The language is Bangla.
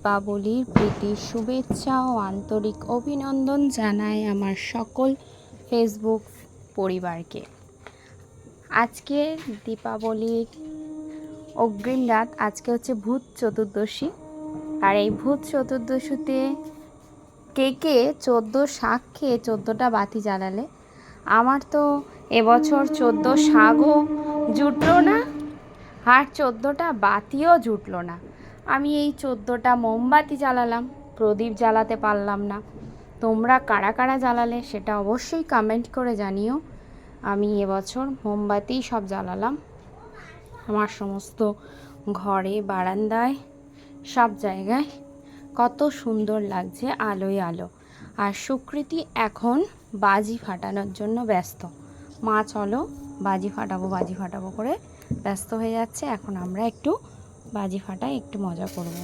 দীপাবলির প্রীতি শুভেচ্ছা ও আন্তরিক অভিনন্দন জানাই আমার সকল ফেসবুক পরিবারকে। আজকে দীপাবলির অগ্রিম রাত, আজকে হচ্ছে ভূত চতুর্দশী। আর এই ভূত চতুর্দশীতে কে কে 14 শাক খেয়ে 14টা বাতি জ্বালালে? আমার তো এবছর 14 শাকও জুটলো না, আর 14টা বাতিও জুটলো না। আমি এই 14টা মোমবাতি জ্বালালাম, প্রদীপ জ্বালাতে পারলাম না। তোমরা কারা কারা জ্বালালে সেটা অবশ্যই কমেন্ট করে জানিও। আমি এবছর মোমবাতি সব জ্বালালাম, আমার সমস্ত ঘরে, বারান্দায়, সব জায়গায় কত সুন্দর লাগছে আলোয় আলো। আর সুকৃতি এখন বাজি ফাটানোর জন্য ব্যস্ত। মা চলো বাজি ফাটাবো করে ব্যস্ত হয়ে যাচ্ছে। এখন আমরা একটু বাজি ফাটাই, একটু মজা করব।